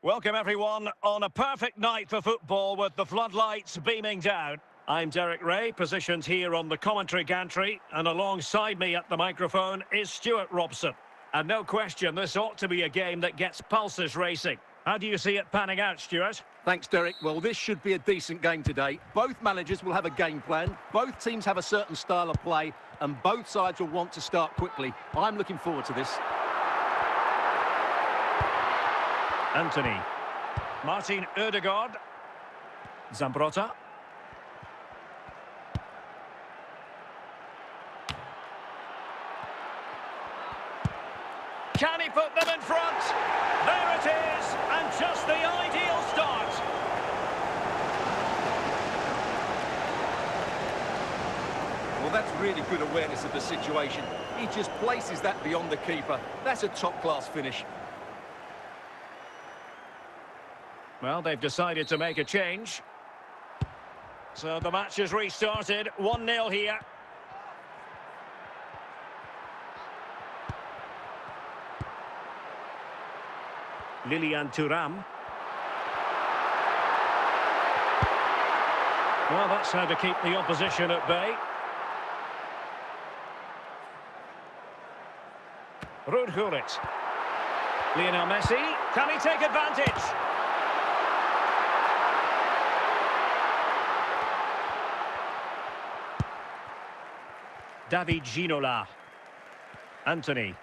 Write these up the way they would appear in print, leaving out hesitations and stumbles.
Welcome everyone on a perfect night for football with the floodlights beaming down. I'm Derek Ray, positioned here on the commentary gantry, and alongside me at the microphone is Stuart Robson. And no question, this ought to be a game that gets pulses racing. How do you see it panning out, Stuart? Thanks, Derek. Well, this should be a decent game today. Both managers will have a game plan, both teams have a certain style of play, and both sides will want to start quickly. I'm looking forward to this. Anthony. Martin Ødegaard. Zambrotta. Can he put them in front? There it is, and just the ideal start. Well, that's really good awareness of the situation. He just places that beyond the keeper. That's a top-class finish. Well, they've decided to make a change. So the match has restarted. 1-0 here. Lilian Thuram. Well, that's how to keep the opposition at bay. Ruud Gullit. Lionel Messi. Can he take advantage? David Ginola. Anthony.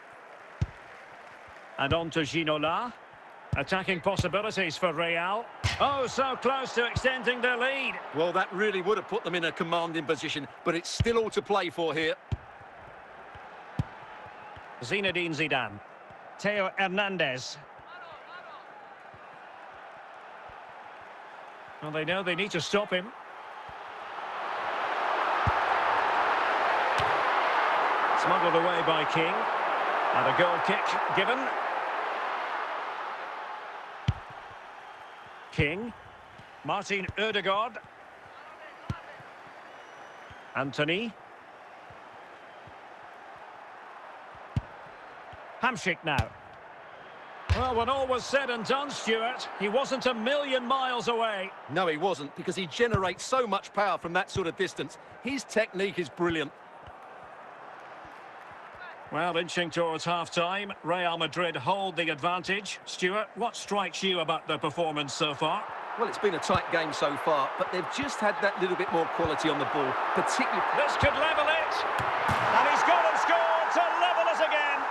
And on to Ginola. Attacking possibilities for Real. Oh, so close to extending their lead. Well, that really would have put them in a commanding position, but it's still all to play for here. Zinedine Zidane. Theo Hernandez. Well, they know they need to stop him. Smuggled away by King. And a goal kick given. King. Martin Ødegaard. Anthony. Hamsik now. Well, when all was said and done, Stuart, he wasn't a million miles away. No, he wasn't, because he generates so much power from that sort of distance. His technique is brilliant. Well, inching towards half-time, Real Madrid hold the advantage. Stuart, what strikes you about the performance so far? Well, it's been a tight game so far, but they've just had that little bit more quality on the ball, particularly... This could level it! And he's gone and scored to level it again!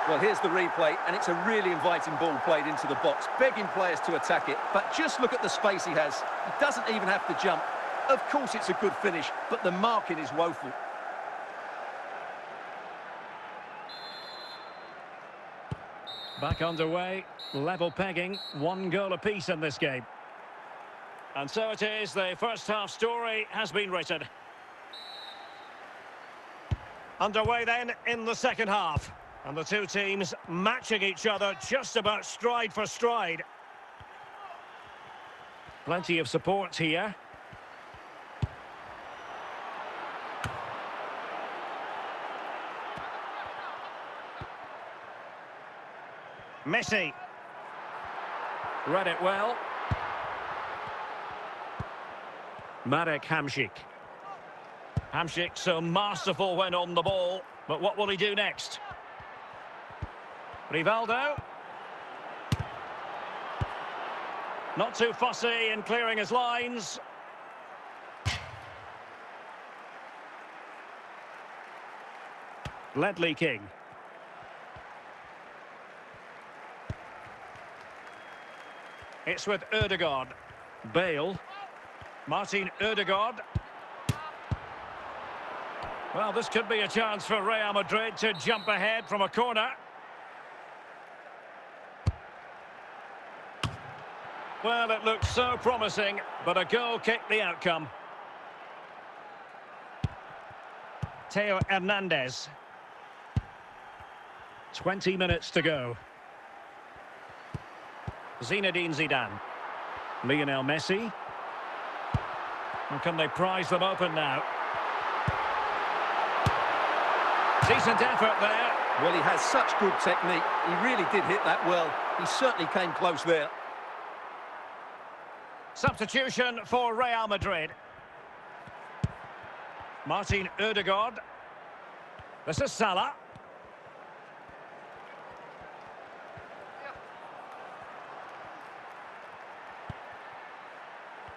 Well, here's the replay, and it's a really inviting ball played into the box, begging players to attack it. But just look at the space he has. He doesn't even have to jump. Of course, it's a good finish, but the marking is woeful. Back underway, level pegging, 1 goal apiece in this game. And so it is, the first half story has been written. Underway then in the second half. And the two teams matching each other just about stride for stride. Plenty of support here. Messi. Read it well. Marek Hamsik. Hamsik so masterful when on the ball, but what will he do next? Rivaldo. Not too fussy in clearing his lines. Ledley King. It's with Ødegaard. Bale. Martin Ødegaard. Well, this could be a chance for Real Madrid to jump ahead from a corner. Well, it looked so promising, but a goal kicked the outcome. Theo Hernandez. 20 minutes to go. Zinedine Zidane. Lionel Messi. And can they prize them open now? Decent effort there. Well, he has such good technique. He really did hit that well. He certainly came close there. Substitution for Real Madrid. Martin Ødegaard. This is Salah.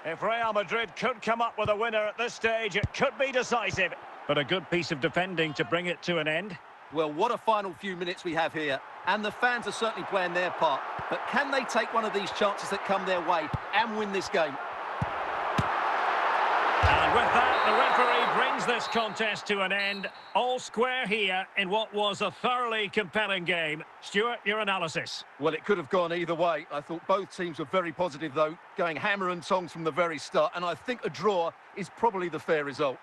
If Real Madrid could come up with a winner at this stage, it could be decisive. But a good piece of defending to bring it to an end. Well, what a final few minutes we have here. And the fans are certainly playing their part. But can they take one of these chances that come their way and win this game? And with that, the referee brings this contest to an end. All square here in what was a thoroughly compelling game. Stuart, your analysis. Well, it could have gone either way. I thought both teams were very positive, though, going hammer and tongs from the very start. And I think a draw is probably the fair result.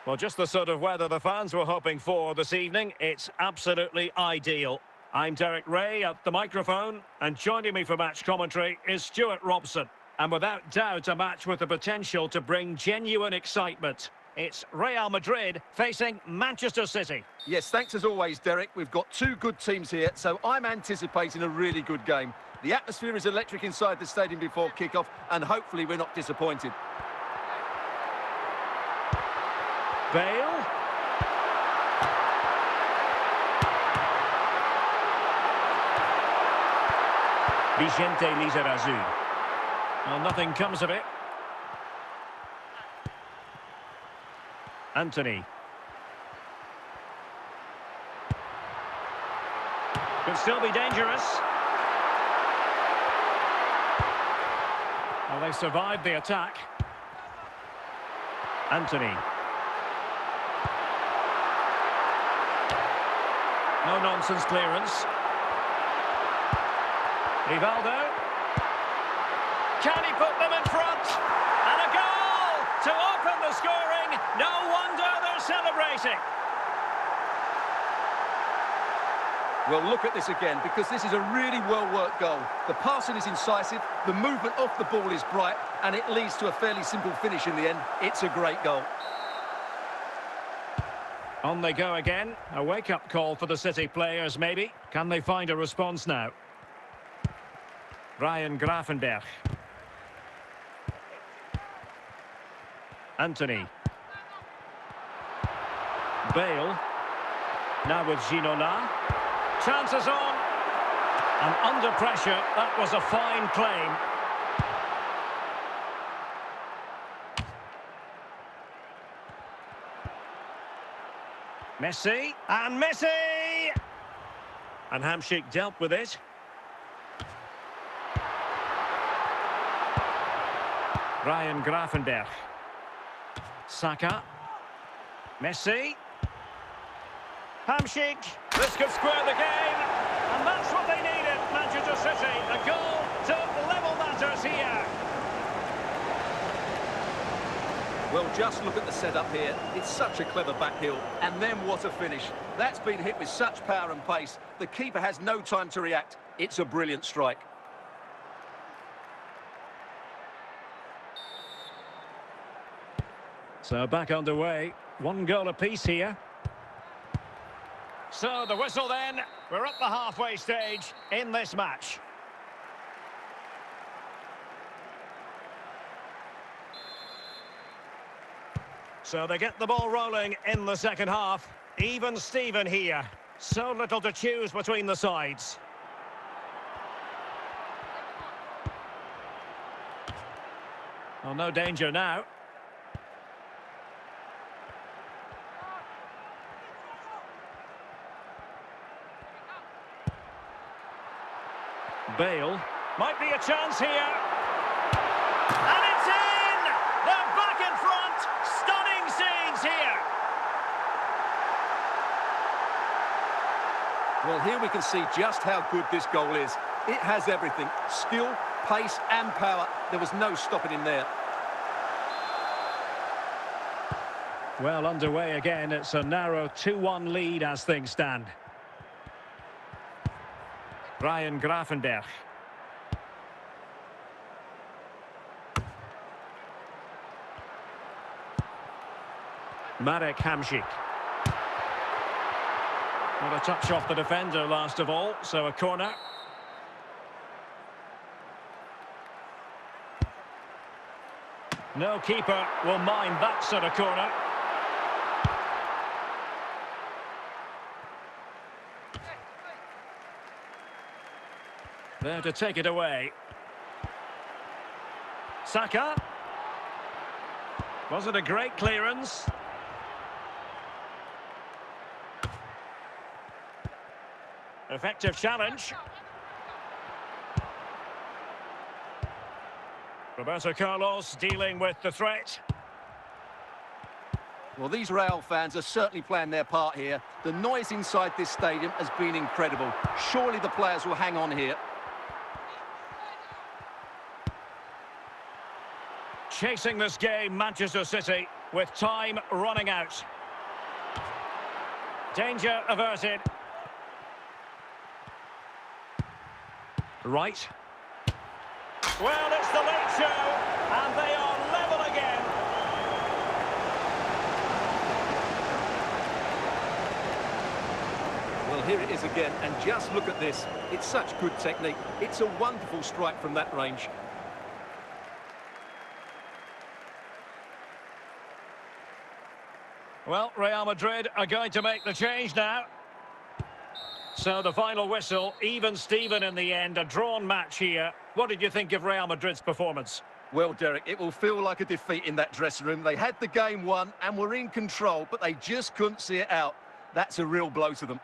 Well, just the sort of weather the fans were hoping for this evening. It's absolutely ideal. I'm Derek Ray at the microphone, and joining me for match commentary is Stuart Robson. And without doubt, a match with the potential to bring genuine excitement. It's Real Madrid facing Manchester City. Yes, thanks as always, Derek. We've got two good teams here, so I'm anticipating a really good game. The atmosphere is electric inside the stadium before kick-off, and hopefully we're not disappointed. Bale. Vicente Lizarazu. Well, nothing comes of it. Anthony. Could still be dangerous. Well, they survived the attack. Anthony. No-nonsense clearance. Rivaldo. Can he put them in front? And a goal to open the scoring. No wonder they're celebrating. Well, look at this again, because this is a really well-worked goal. The passing is incisive, the movement off the ball is bright, and it leads to a fairly simple finish in the end. It's a great goal. On they go again. A wake-up call for the City players, maybe. Can they find a response now? Ryan Gravenberch. Anthony. Bale. Now with Ginola. Chances on. And under pressure, that was a fine claim. Messi, and Messi! And Hamšík dealt with it. Ryan Gravenberch. Saka. Messi. Hamšík. This could square the game. And that's what they needed, Manchester City. A goal to level matters here. Well, just look at the setup here. It's such a clever backheel. And then what a finish. That's been hit with such power and pace. The keeper has no time to react. It's a brilliant strike. So back underway. One goal apiece here. So the whistle then. We're at the halfway stage in this match. So they get the ball rolling in the second half. Even Steven here. So little to choose between the sides. Well, no danger now. Bale. Might be a chance here. And it's in! They're back in front! Stunning scenes here! Well, here we can see just how good this goal is. It has everything. Skill, pace and power. There was no stopping him there. Well, underway again. It's a narrow 2-1 lead as things stand. Ryan Gravenberch. Marek Hamšík. Well, a touch off the defender last of all, so a corner. No keeper will mind that sort of corner. There to take it away. Saka. Was it a great clearance? Effective challenge. Roberto Carlos dealing with the threat. Well, these Real fans are certainly playing their part here. The noise inside this stadium has been incredible. Surely the players will hang on here. Chasing this game, Manchester City, with time running out. Danger averted. Right. Well, it's the late show, and they are level again. Well, here it is again, and just look at this. It's such good technique. It's a wonderful strike from that range. Well, Real Madrid are going to make the change now. So the final whistle, even Steven in the end, a drawn match here. What did you think of Real Madrid's performance? Well, Derek, it will feel like a defeat in that dressing room. They had the game won and were in control, but they just couldn't see it out. That's a real blow to them.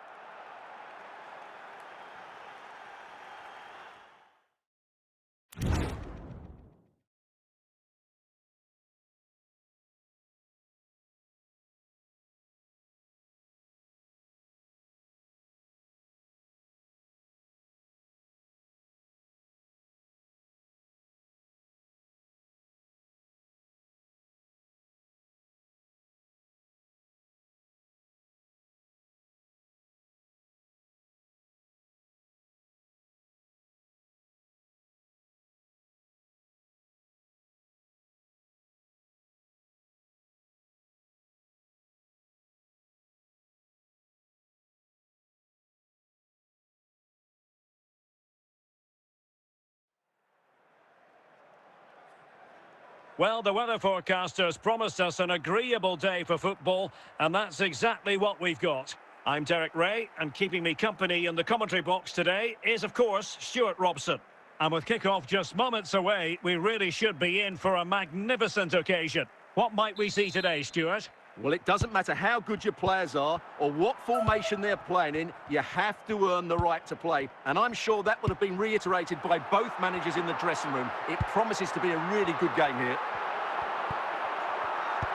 Well, the weather forecasters promised us an agreeable day for football, and that's exactly what we've got. I'm Derek Ray, and keeping me company in the commentary box today is, of course, Stuart Robson. And with kick-off just moments away, we really should be in for a magnificent occasion. What might we see today, Stuart? Well, it doesn't matter how good your players are or what formation they're playing in, you have to earn the right to play. And I'm sure that would have been reiterated by both managers in the dressing room. It promises to be a really good game here.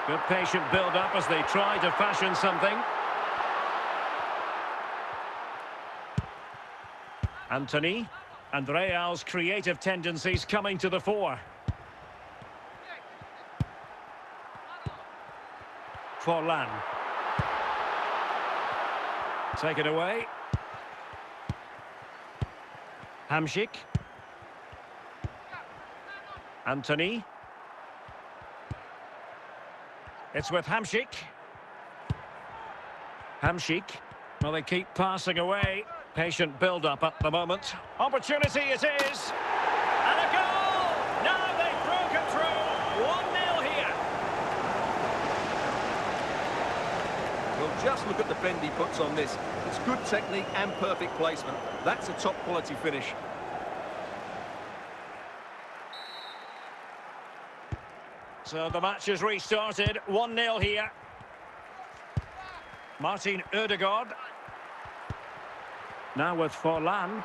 Good patient build-up as they try to fashion something. Anthony, and Real's creative tendencies coming to the fore. Forlan. Take it away. Hamšík. Anthony. It's with Hamšík. Hamšík. Well, they keep passing away. Patient build-up at the moment. Opportunity it is. And a goal! Now they've broken through. 1-0 here. Well, just look at the bend he puts on this. It's good technique and perfect placement. That's a top-quality finish. So the match is restarted. 1-0 here. Martin Ødegaard. Now with Forlan.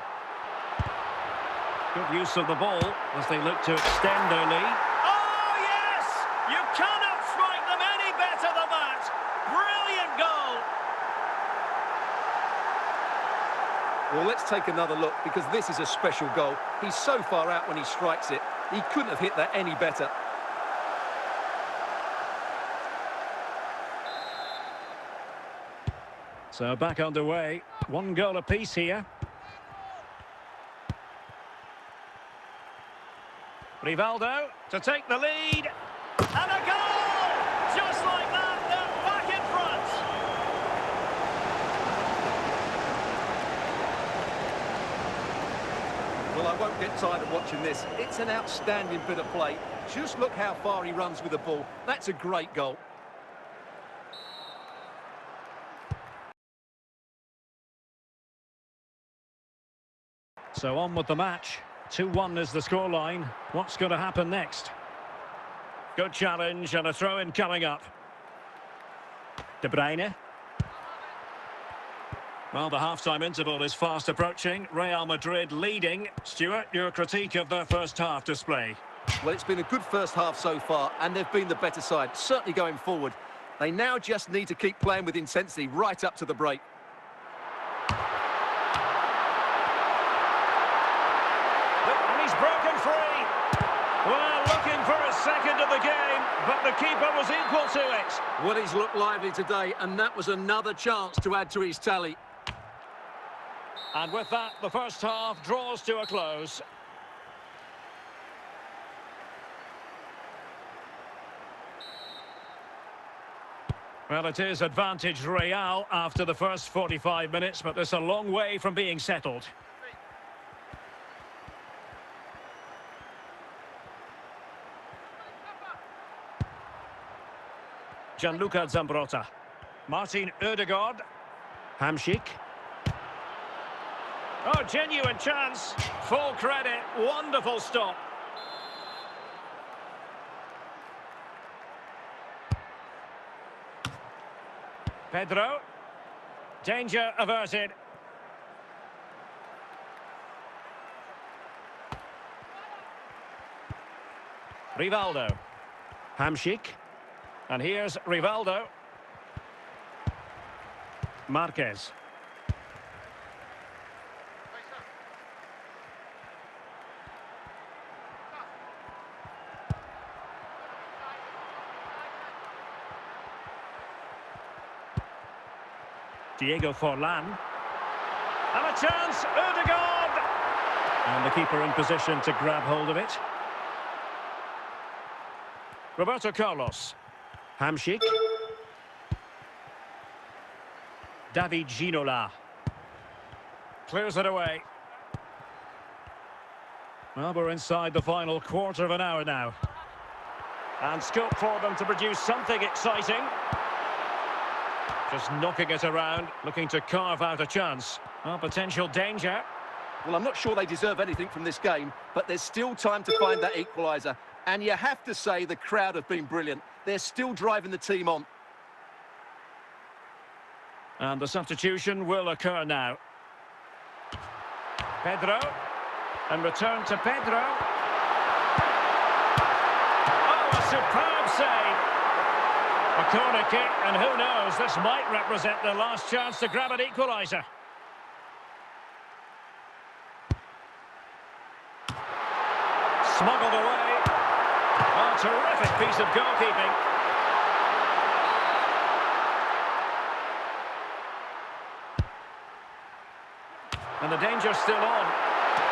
Good use of the ball as they look to extend their lead. Oh, yes! You cannot strike them any better than that. Brilliant goal. Well, let's take another look because this is a special goal. He's so far out when he strikes it. He couldn't have hit that any better. So back underway. 1 goal apiece here. Rivaldo to take the lead. And a goal! Just like that, they're back in front. Well, I won't get tired of watching this. It's an outstanding bit of play. Just look how far he runs with the ball. That's a great goal. So on with the match. 2-1 is the scoreline. What's going to happen next? Good challenge and a throw-in coming up. De Bruyne. Well, the half-time interval is fast approaching. Real Madrid leading. Stuart, your critique of their first half display. Well, it's been a good first half so far, and they've been the better side, certainly going forward. They now just need to keep playing with intensity right up to the break. Broken free. Well, looking for a second of the game, but the keeper was equal to it. Well, he's looked lively today, and that was another chance to add to his tally. And with that, the first half draws to a close. Well, it is advantage Real after the first 45 minutes, but there's a long way from being settled. Gianluca Zambrotta. Martin Ødegaard. Hamšík. Oh, genuine chance. Full credit. Wonderful stop. Pedro. Danger averted. Rivaldo. Hamšík. And here's Rivaldo. Marquez. Diego Forlan. And a chance, Ødegaard! And the keeper in position to grab hold of it. Roberto Carlos. Hamšík. David Ginola. Clears it away. Well, we're inside the final quarter of an hour now. And scope for them to produce something exciting. Just knocking it around, looking to carve out a chance. Well, potential danger. Well, I'm not sure they deserve anything from this game, but there's still time to find that equaliser. And you have to say the crowd have been brilliant. They're still driving the team on. And the substitution will occur now. Pedro. And return to Pedro. Oh, a superb save. A corner kick, and who knows, this might represent their last chance to grab an equaliser. Smuggled away. Oh, terrific piece of goalkeeping. And the danger's still on.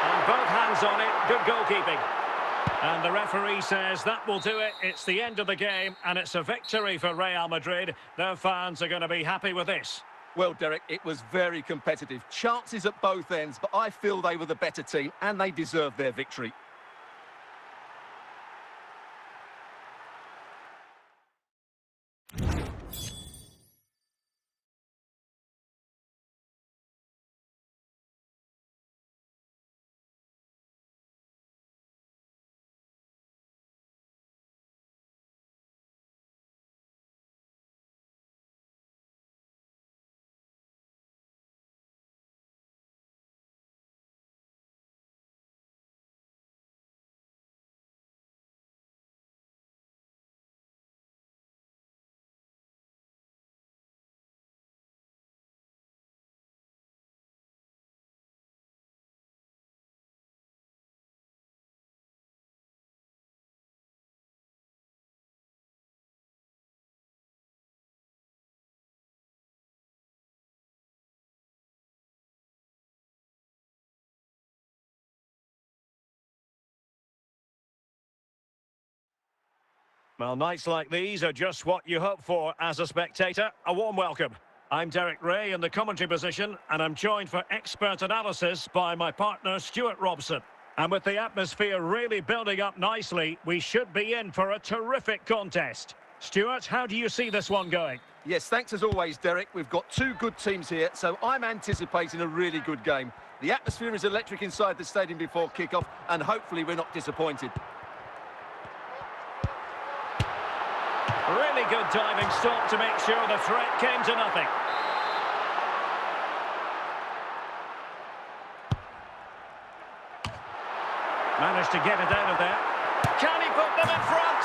And both hands on it, good goalkeeping. And the referee says that will do it. It's the end of the game, and it's a victory for Real Madrid. Their fans are going to be happy with this. Well, Derek, it was very competitive. Chances at both ends, but I feel they were the better team and they deserved their victory. Well, nights like these are just what you hope for as a spectator. A warm welcome. I'm Derek Ray in the commentary position, and I'm joined for expert analysis by my partner, Stuart Robson. And with the atmosphere really building up nicely, we should be in for a terrific contest. Stuart, how do you see this one going? Yes, thanks as always, Derek. We've got two good teams here, so I'm anticipating a really good game. The atmosphere is electric inside the stadium before kick-off, and hopefully we're not disappointed. Really good diving stop to make sure the threat came to nothing. Managed to get it out of there. Can he put them in front?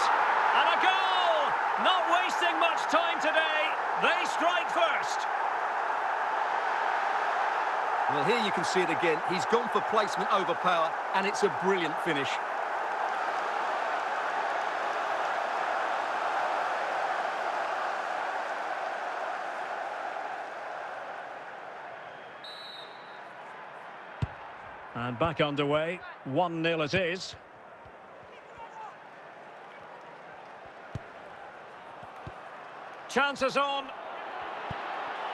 And a goal! Not wasting much time today. They strike first. Well, here you can see it again. He's gone for placement over power, and it's a brilliant finish. And back underway. 1-0 it is. Chances on.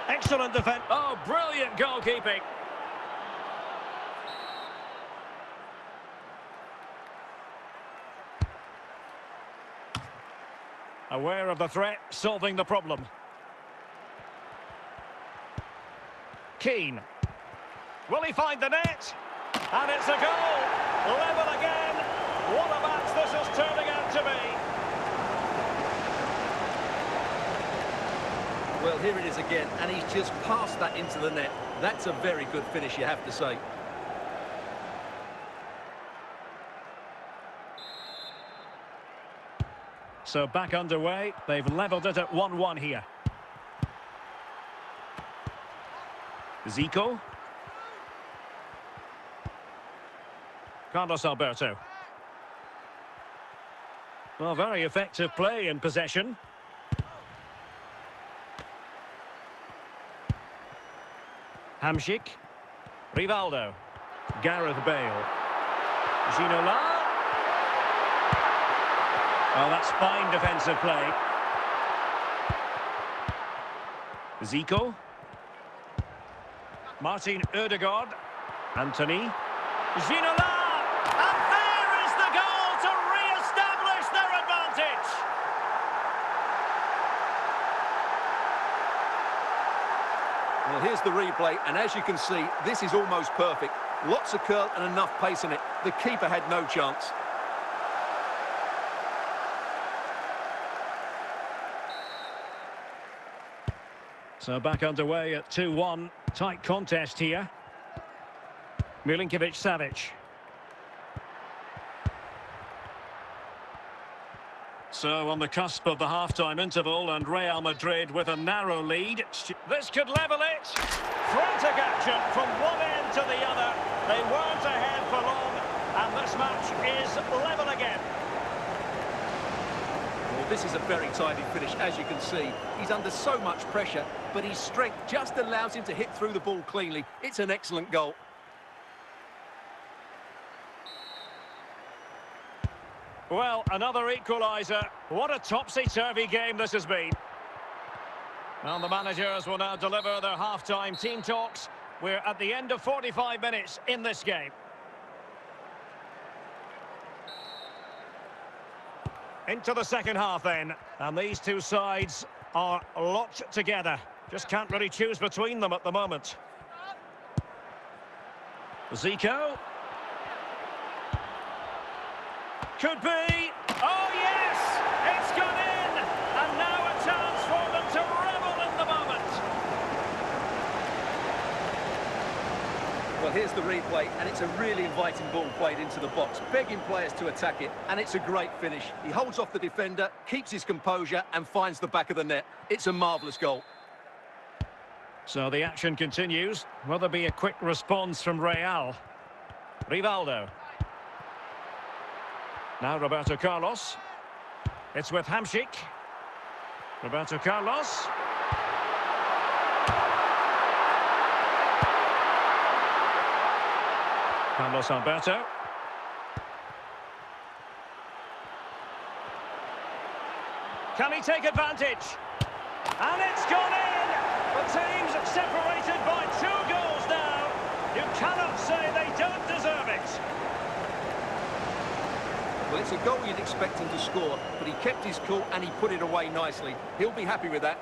Excellent defense. Oh, brilliant goalkeeping. Aware of the threat, solving the problem. Keane. Will he find the net? And it's a goal! Level again! What a match this is turning out to be! Well, here it is again, and he's just passed that into the net. That's a very good finish, you have to say. So back underway. They've levelled it at 1-1 here. Zico. Carlos Alberto. Well, very effective play in possession. Hamšík. Rivaldo. Gareth Bale. Ginola. Oh, that's fine defensive play. Zico. Martin Ødegaard. Anthony. Ginola. And there is the goal to re-establish their advantage. Well, here's the replay, and as you can see, this is almost perfect. Lots of curl and enough pace in it. The keeper had no chance. So back underway at 2-1. Tight contest here. Milinkovic-Savic. So on the cusp of the half-time interval, and Real Madrid with a narrow lead. This could level it. Frantic action from one end to the other. They weren't ahead for long, and this match is level again. Well, this is a very tidy finish, as you can see. He's under so much pressure, but his strength just allows him to hit through the ball cleanly. It's an excellent goal. Well, another equaliser. What a topsy-turvy game this has been. Well, the managers will now deliver their half-time team talks. We're at the end of 45 minutes in this game. Into the second half then, and these two sides are locked together. Just can't really choose between them at the moment. Zico. Could be. Oh, yes! It's gone in! And now a chance for them to revel in the moment. Well, here's the replay, and it's a really inviting ball played into the box, begging players to attack it, and it's a great finish. He holds off the defender, keeps his composure, and finds the back of the net. It's a marvellous goal. So the action continues. Will there be a quick response from Real? Rivaldo. Now Roberto Carlos. It's with Hamšík. Roberto Carlos. Carlos Alberto. Can he take advantage? And it's gone in! The team's separated by 2 goals now. You cannot say they don't deserve it. Well, it's a goal you'd expect him to score, but he kept his cool and he put it away nicely. He'll be happy with that.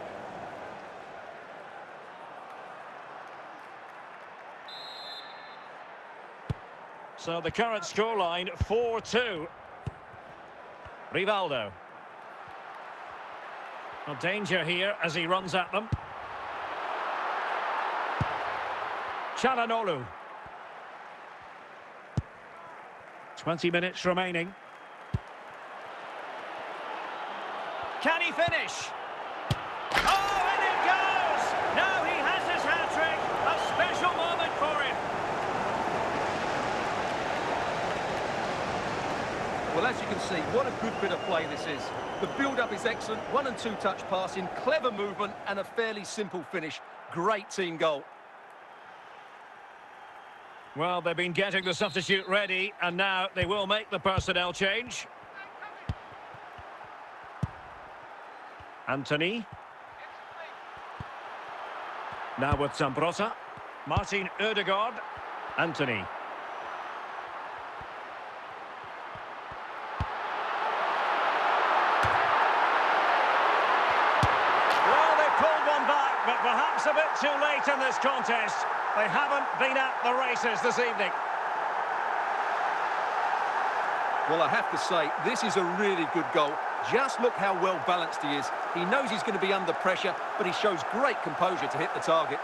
So the current scoreline, 4-2. Rivaldo. Well, danger here as he runs at them. Çalhanoğlu. 20 minutes remaining. Can he finish? Oh, and it goes! Now he has his hat-trick. A special moment for him. Well, as you can see, what a good bit of play this is. The build-up is excellent, 1- and 2-touch passing, clever movement, and a fairly simple finish. Great team goal. Well, they've been getting the substitute ready, and now they will make the personnel change. Anthony. Now with Zambrotta. Martin Ødegaard. Anthony. Well, they pulled one back, but perhaps a bit too late in this contest. They haven't been at the races this evening. Well, I have to say, this is a really good goal. Just look how well balanced he is. He knows he's going to be under pressure, but he shows great composure to hit the target.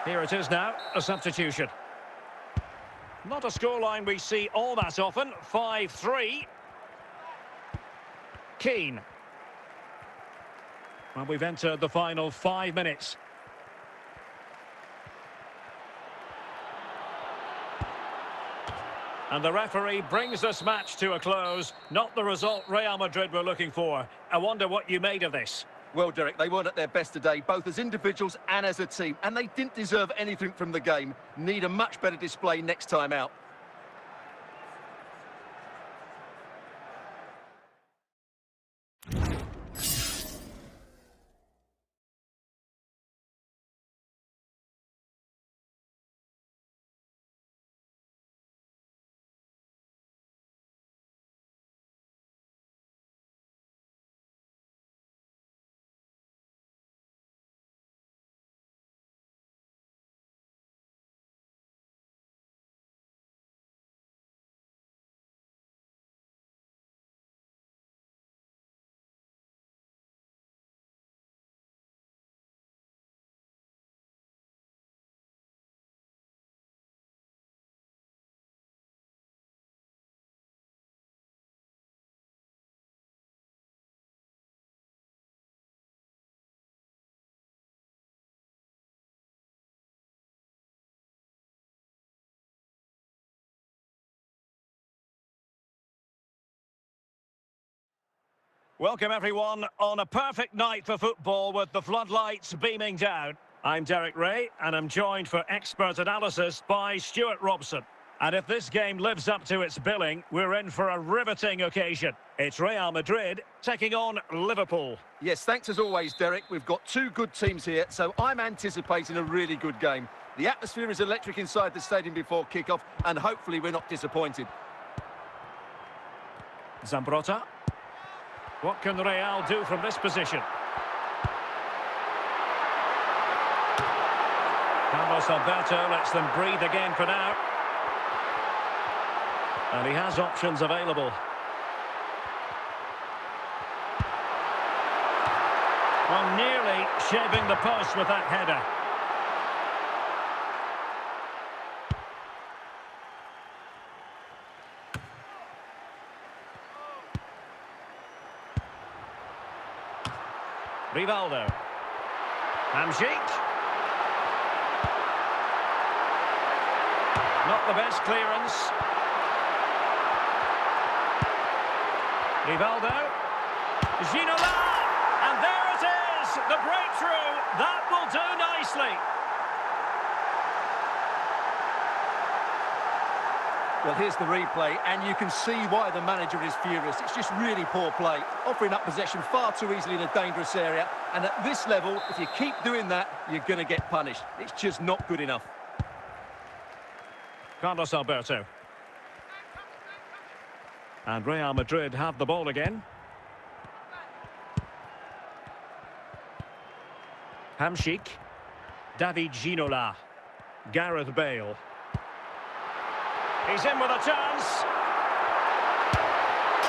Here it is now, a substitution. Not a scoreline we see all that often, 5-3. Keane. Well, we've entered the final 5 minutes. And the referee brings this match to a close. Not the result Real Madrid were looking for. I wonder what you made of this. Well, Derek, they weren't at their best today, both as individuals and as a team, and they didn't deserve anything from the game. Need a much better display next time out. Welcome everyone on a perfect night for football with the floodlights beaming down. I'm Derek Ray and I'm joined for expert analysis by Stuart Robson. And if this game lives up to its billing, we're in for a riveting occasion. It's Real Madrid taking on Liverpool. Yes, thanks as always, Derek. We've got two good teams here, so I'm anticipating a really good game. The atmosphere is electric inside the stadium before kick-off, and hopefully we're not disappointed. Zambrotta. What can Real do from this position? Carlos Alberto lets them breathe again for now. And he has options available. Well, nearly shaving the post with that header. Rivaldo. Hamsik. Not the best clearance. Rivaldo. Ginola. And there it is. The breakthrough. That will do nicely. Well, here's the replay, and you can see why the manager is furious. It's just really poor play, offering up possession far too easily in a dangerous area. And at this level, if you keep doing that, you're going to get punished. It's just not good enough. Carlos Alberto. And Real Madrid have the ball again. Hamsik. David Ginola. Gareth Bale. He's in with a chance.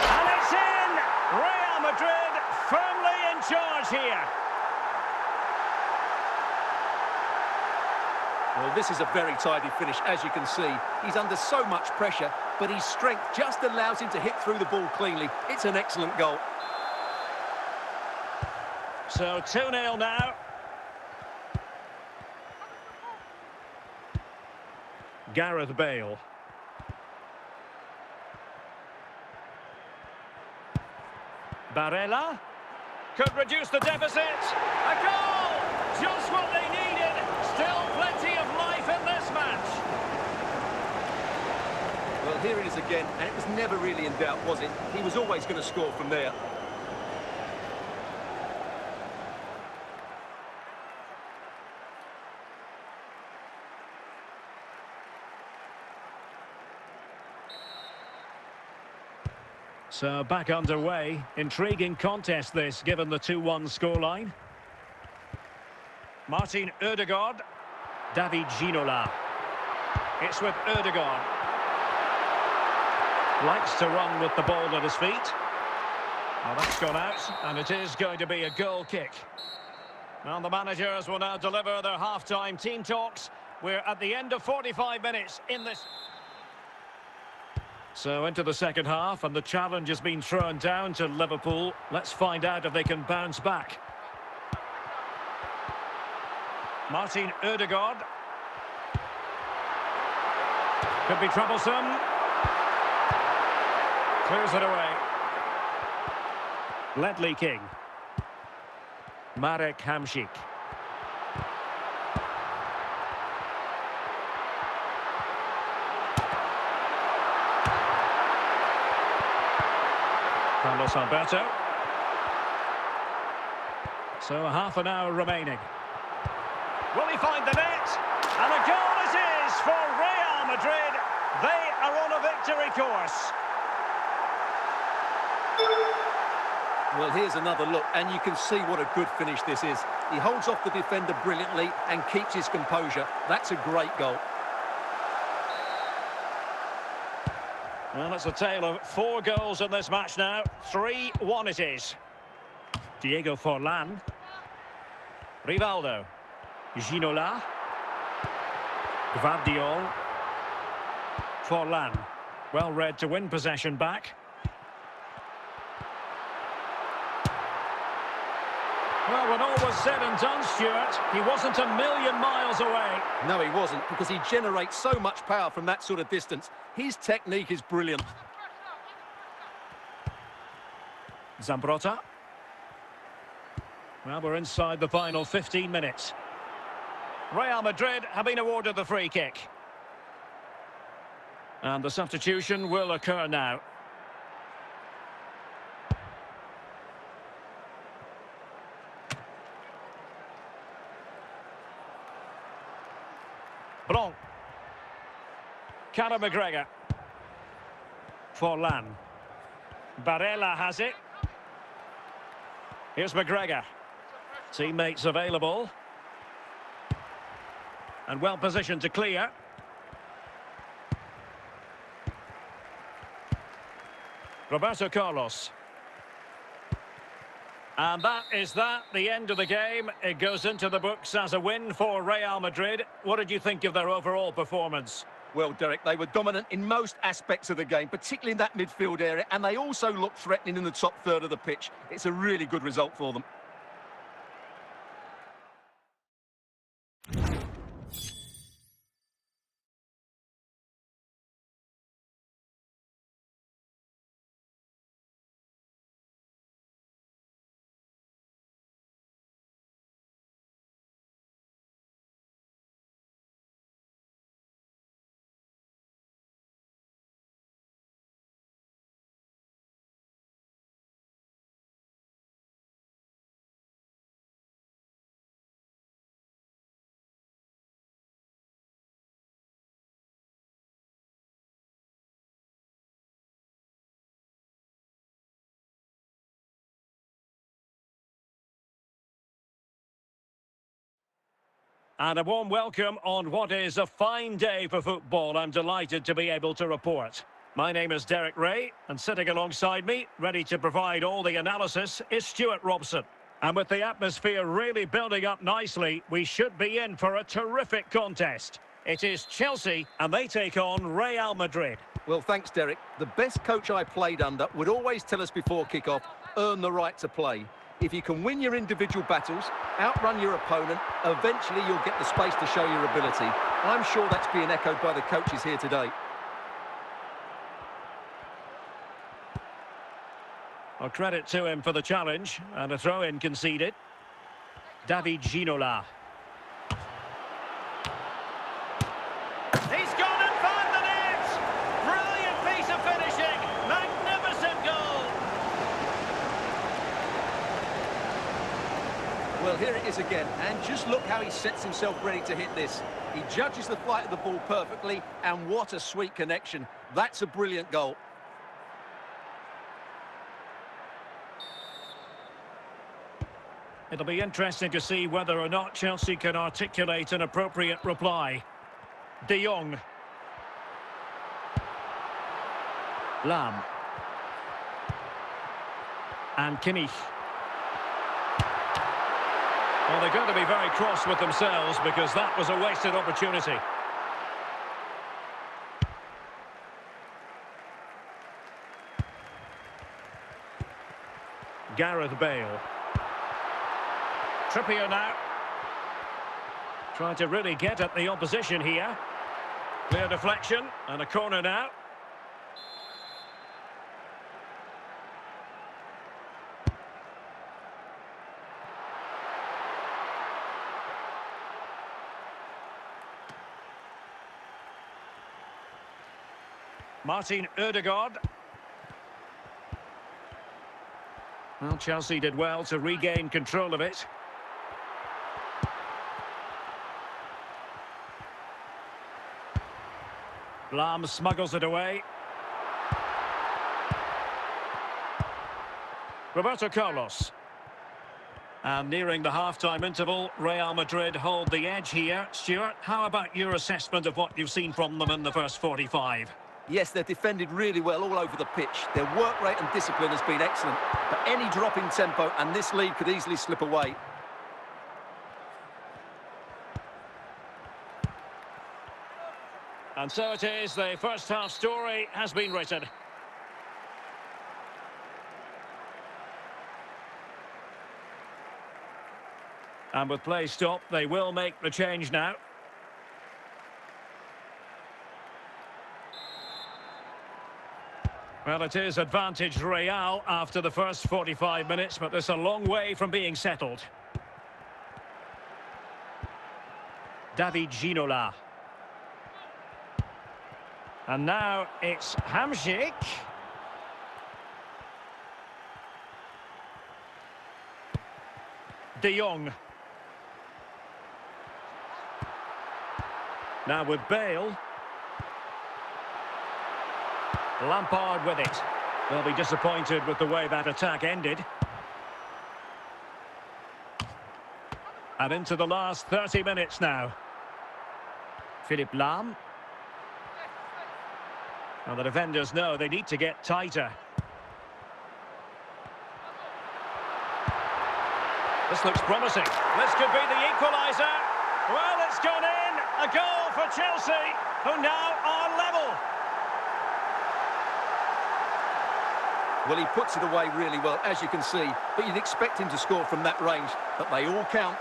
And it's in! Real Madrid firmly in charge here. Well, this is a very tidy finish, as you can see. He's under so much pressure, but his strength just allows him to hit through the ball cleanly. It's an excellent goal. So 2-0 now. Gareth Bale. Barella could reduce the deficit. A goal! Just what they needed. Still plenty of life in this match. Well, here it is again, and it was never really in doubt, was it? He was always going to score from there. So back underway. Intriguing contest this, given the 2-1 scoreline. Martin Ødegaard. David Ginola. It's with Ødegaard. Likes to run with the ball at his feet. Well, that's gone out, and it is going to be a goal kick. And the managers will now deliver their half-time team talks. We're at the end of 45 minutes in this. So into the second half, and the challenge has been thrown down to Liverpool. Let's find out if they can bounce back. Martin Ødegaard. Could be troublesome. Clears it away. Ledley King. Marek Hamsik. Carlos Alberto. So half an hour remaining. Will he find the net? And a goal it is for Real Madrid. They are on a victory course. Well, here's another look, and you can see what a good finish this is. He holds off the defender brilliantly and keeps his composure. That's a great goal. Well, it's a tale of 4 goals in this match now. 3-1 it is. Diego Forlan. Rivaldo. Ginola. Gvardiol. Forlan. Well read to win possession back. Well, when all was said and done, Stuart, he wasn't a million miles away. No, he wasn't, because he generates so much power from that sort of distance. His technique is brilliant. Zambrotta. Well, we're inside the final 15 minutes. Real Madrid have been awarded the free kick. And the substitution will occur now. Blanc. Conor McGregor. Forlan. Barella has it. Here's McGregor. Teammates available. And well positioned to clear. Roberto Carlos. And that is that, the end of the game. It goes into the books as a win for Real Madrid. What did you think of their overall performance? Well, Derek, they were dominant in most aspects of the game, particularly in that midfield area, and they also looked threatening in the top third of the pitch. It's a really good result for them. And a warm welcome on what is a fine day for football. I'm delighted to be able to report. My name is Derek Ray, and sitting alongside me, ready to provide all the analysis, is Stuart Robson. And with the atmosphere really building up nicely, we should be in for a terrific contest. It is Chelsea, and they take on Real Madrid. Well, thanks, Derek. The best coach I played under would always tell us before kick-off, earn the right to play. If you can win your individual battles, outrun your opponent, eventually you'll get the space to show your ability. I'm sure that's being echoed by the coaches here today. Well, credit to him for the challenge, and a throw-in conceded. David Ginola. He's gone and found the net! Brilliant piece of finishing! Magnificent goal! Well, here it is again, and just look how he sets himself ready to hit this. He judges the flight of the ball perfectly, and what a sweet connection. That's a brilliant goal. It'll be interesting to see whether or not Chelsea can articulate an appropriate reply. De Jong. Lam. And Kimmich. Well, they're going to be very cross with themselves because that was a wasted opportunity. Gareth Bale. Trippier now. Trying to really get at the opposition here. Clear deflection and a corner now. Martin Ødegaard. Well, Chelsea did well to regain control of it. Lam smuggles it away. Roberto Carlos. And nearing the half-time interval, Real Madrid hold the edge here. Stuart, how about your assessment of what you've seen from them in the first 45? Yes, they've defended really well all over the pitch. Their work rate and discipline has been excellent. But any drop in tempo and this lead could easily slip away. And so it is, the first half story has been written. And with play stopped, they will make the change now. Well, it is advantage Real after the first 45 minutes, but there's a long way from being settled. David Ginola. And now it's Hamsik. De Jong. Now with Bale. Lampard with it. They'll be disappointed with the way that attack ended. And into the last 30 minutes now. Philipp Lahm. Well, the defenders know they need to get tighter. This looks promising. This could be the equaliser. Well, it's gone in. A goal for Chelsea, who now are level. Well, he puts it away really well, as you can see. But you'd expect him to score from that range. But they all count.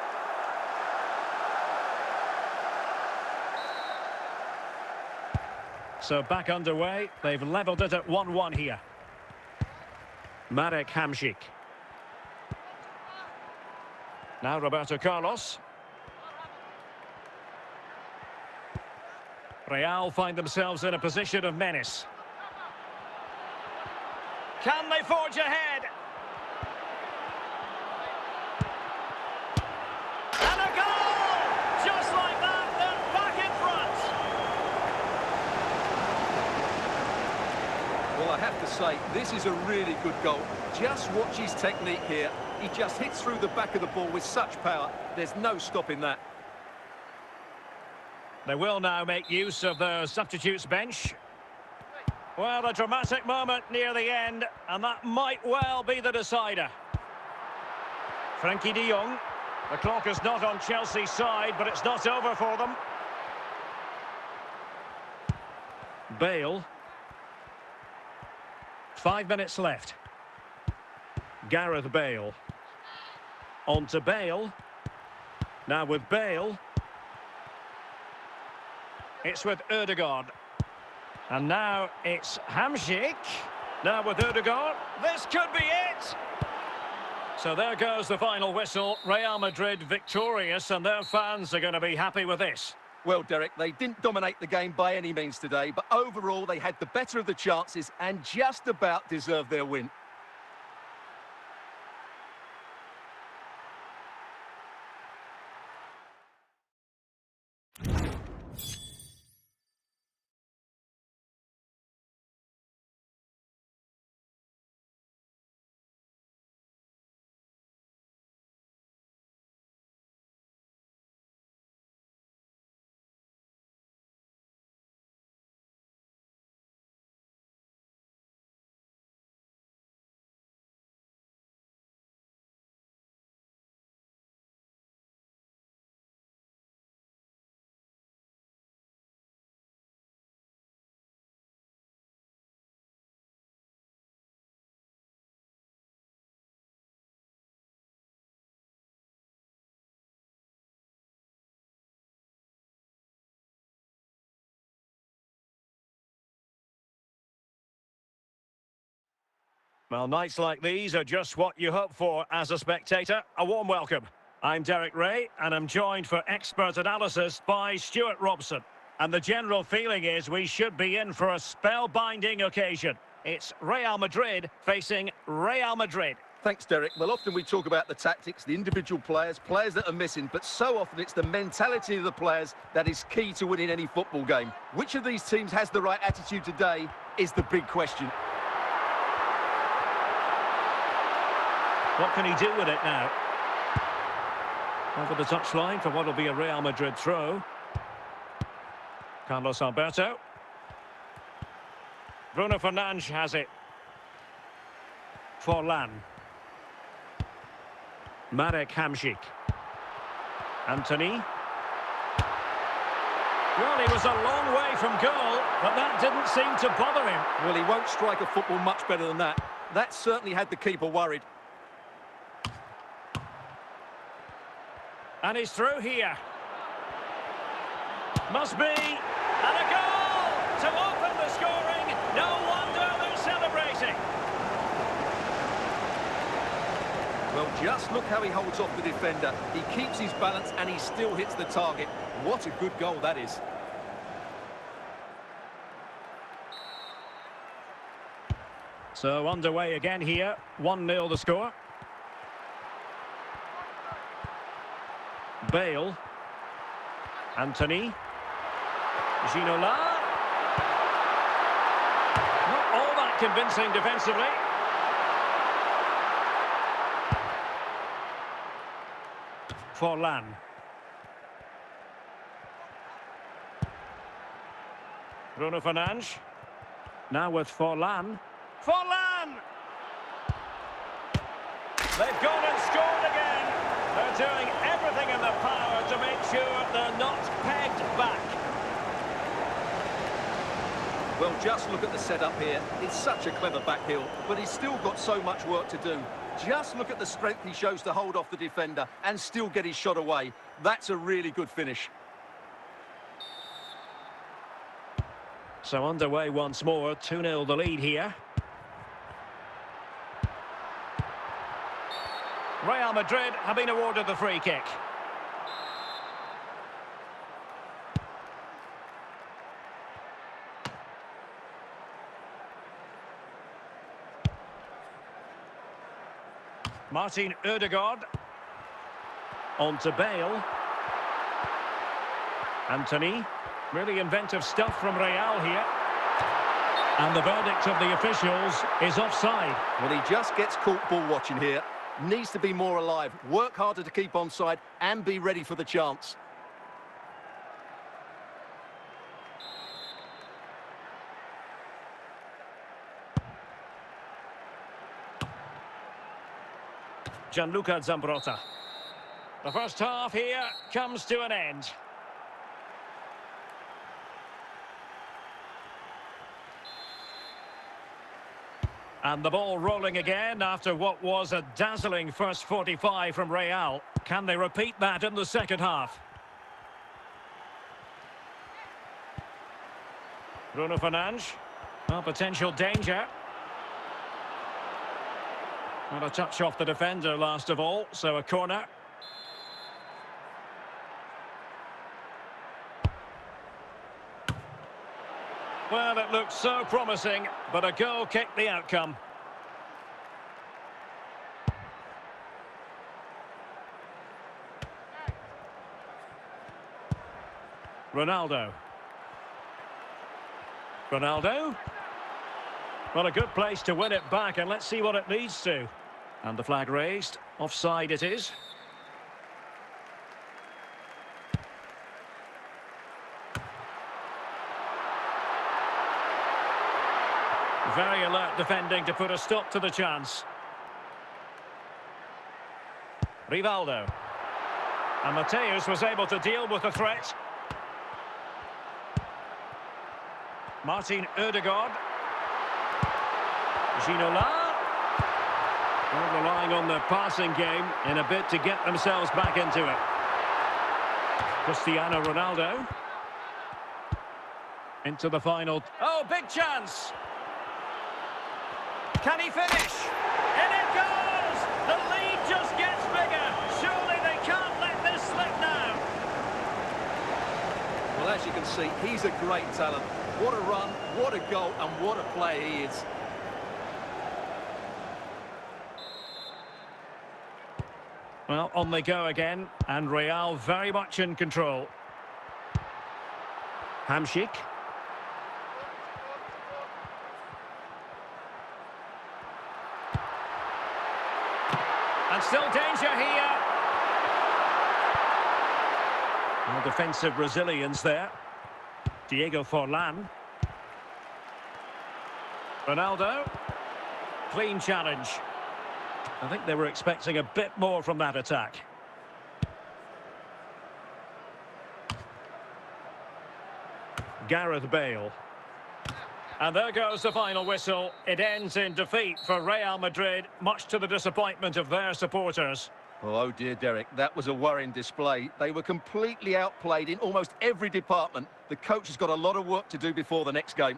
So back underway. They've levelled it at 1-1 here. Marek Hamsik. Now Roberto Carlos. Real find themselves in a position of menace. Can they forge ahead? And a goal! Just like that, they're back in front. Well, I have to say, this is a really good goal. Just watch his technique here. He just hits through the back of the ball with such power. There's no stopping that. They will now make use of the substitutes bench. Well, a dramatic moment near the end, and that might well be the decider. Frankie de Jong. The clock is not on Chelsea's side, but it's not over for them. Bale. 5 minutes left. Gareth Bale. On to Bale. Now with Bale. It's with Ødegaard. And now it's Hamsik. Now with Ødegaard. This could be it! So there goes the final whistle. Real Madrid victorious, and their fans are going to be happy with this. Well, Derek, they didn't dominate the game by any means today, but overall they had the better of the chances and just about deserved their win. Well, nights like these are just what you hope for as a spectator. A warm welcome. I'm Derek Ray, and I'm joined for expert analysis by Stuart Robson. And the general feeling is we should be in for a spellbinding occasion. It's Real Madrid facing Real Madrid. Thanks, Derek. Well, often we talk about the tactics, the individual players that are missing, but so often it's the mentality of the players that is key to winning any football game. Which of these teams has the right attitude today is the big question. What can he do with it now? Over the touchline for what will be a Real Madrid throw. Carlos Alberto. Bruno Fernandes has it. Forlan. Marek Hamsik. Anthony. Well, he was a long way from goal, but that didn't seem to bother him. Well, he won't strike a football much better than that. That certainly had the keeper worried. And he's through here. Must be. And a goal to open the scoring. No wonder they're celebrating. Well, just look how he holds off the defender. He keeps his balance and he still hits the target. What a good goal that is. So underway again here. 1-0 the score. Bale. Anthony. Ginola. Not all that convincing defensively. Forlan. Bruno Fernandes. Now with Forlan. Forlan! They've gone and scored again. They're doing everything in their power to make sure they're not pegged back. Well, just look at the setup here. It's such a clever back heel, but he's still got so much work to do. Just look at the strength he shows to hold off the defender and still get his shot away. That's a really good finish. So underway once more, 2-0 the lead here. Real Madrid have been awarded the free kick. Martin Ødegaard. On to Bale. Anthony. Really inventive stuff from Real here. And the verdict of the officials is offside. Well, he just gets caught ball watching here. Needs to be more alive, work harder to keep onside and be ready for the chance. Gianluca Zambrotta. The first half here comes to an end. And the ball rolling again after what was a dazzling first 45 from Real. Can they repeat that in the second half? Bruno Fernandes. Well, potential danger. Well, a touch off the defender last of all, so a corner. Well, it looked so promising, but a goal kicked the outcome. Ronaldo. Ronaldo. Well, a good place to win it back, and let's see what it leads to. And the flag raised. Offside it is. Very alert defending to put a stop to the chance. Rivaldo. And Mateus was able to deal with the threat. Martin Ødegaard. Ginola. Well, relying on the passing game in a bit to get themselves back into it. Cristiano Ronaldo. Into the final. Oh, big chance! Can he finish? In it goes! The lead just gets bigger. Surely they can't let this slip now. Well, as you can see, he's a great talent. What a run, what a goal, and what a player he is. Well, on they go again, and Real very much in control. Hamšík. And still danger here. Well, defensive resilience there. Diego Forlan. Ronaldo. Clean challenge. I think they were expecting a bit more from that attack. Gareth Bale. And there goes the final whistle. It ends in defeat for Real Madrid, much to the disappointment of their supporters. Oh dear, Derek, that was a worrying display. They were completely outplayed in almost every department. The coach has got a lot of work to do before the next game.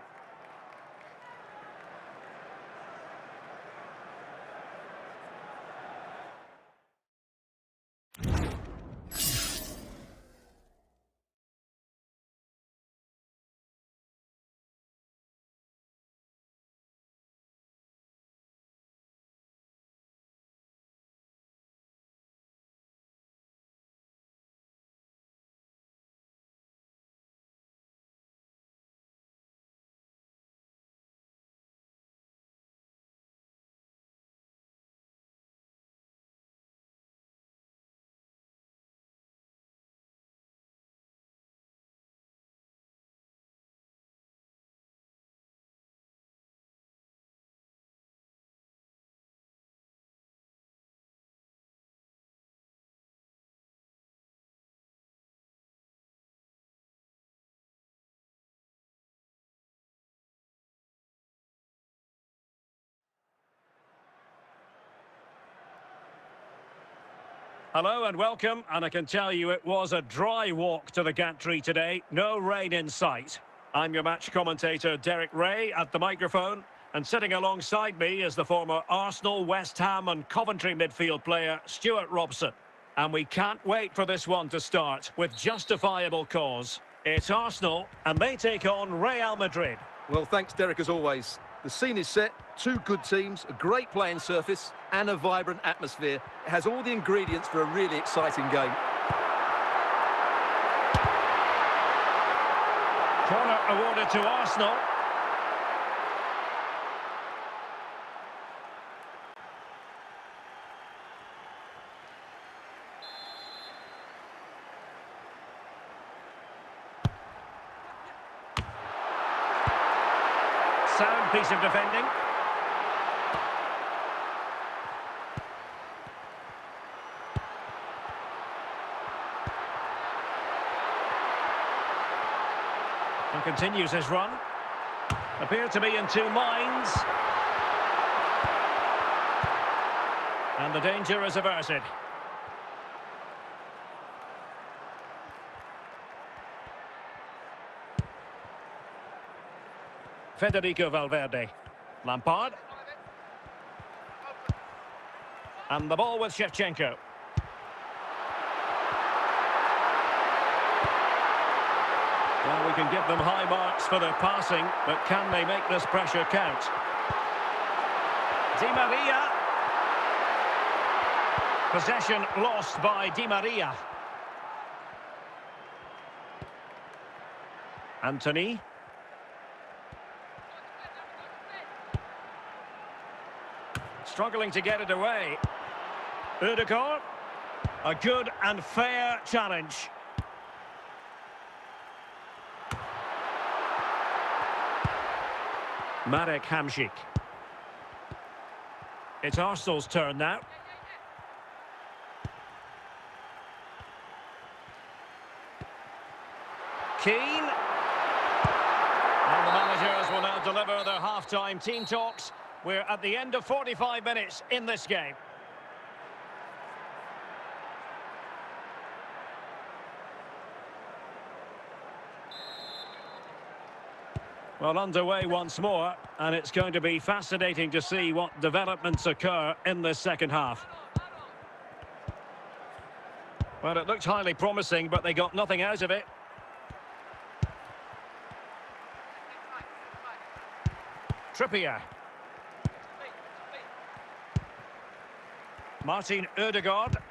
Hello and welcome, and I can tell you it was a dry walk to the gantry today, no rain in sight. I'm your match commentator Derek Ray at the microphone, and sitting alongside me is the former Arsenal, West Ham and Coventry midfield player Stuart Robson. And we can't wait for this one to start, with justifiable cause. It's Arsenal, and they take on Real Madrid. Well, thanks, Derek, as always. The scene is set, two good teams, a great playing surface and a vibrant atmosphere. It has all the ingredients for a really exciting game. Corner awarded to Arsenal. Sound piece of defending. And continues his run. Appear to be in two minds. And the danger is averted. Federico Valverde. Lampard. And the ball with Shevchenko. Well, we can give them high marks for their passing, but can they make this pressure count? Di Maria. Possession lost by Di Maria. Anthony. Struggling to get it away. Ødegaard. A good and fair challenge. Marek Hamšík. It's Arsenal's turn now. Keane. And the managers will now deliver their half-time team talks. We're at the end of 45 minutes in this game. Well, underway once more, and it's going to be fascinating to see what developments occur in this second half. Well, it looked highly promising, but they got nothing out of it. Trippier. Martin Ødegaard.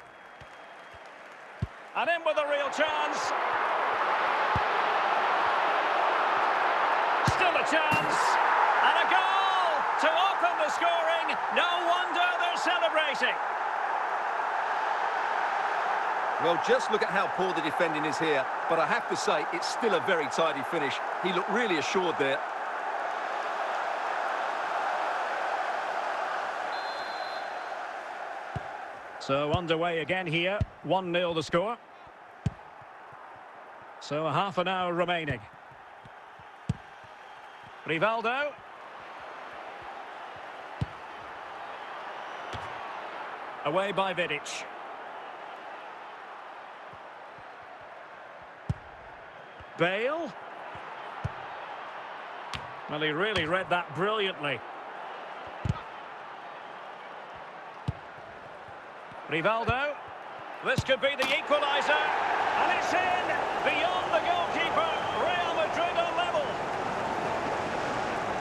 And in with a real chance. Still a chance. And a goal to open the scoring. No wonder they're celebrating. Well, just look at how poor the defending is here. But I have to say, it's still a very tidy finish. He looked really assured there. So underway again here, 1-0 the score. So a half an hour remaining. Rivaldo. Away by Vidic. Bale. Well, he really read that brilliantly. Rivaldo. This could be the equaliser. And it's in! Beyond the goalkeeper. Real Madrid are level.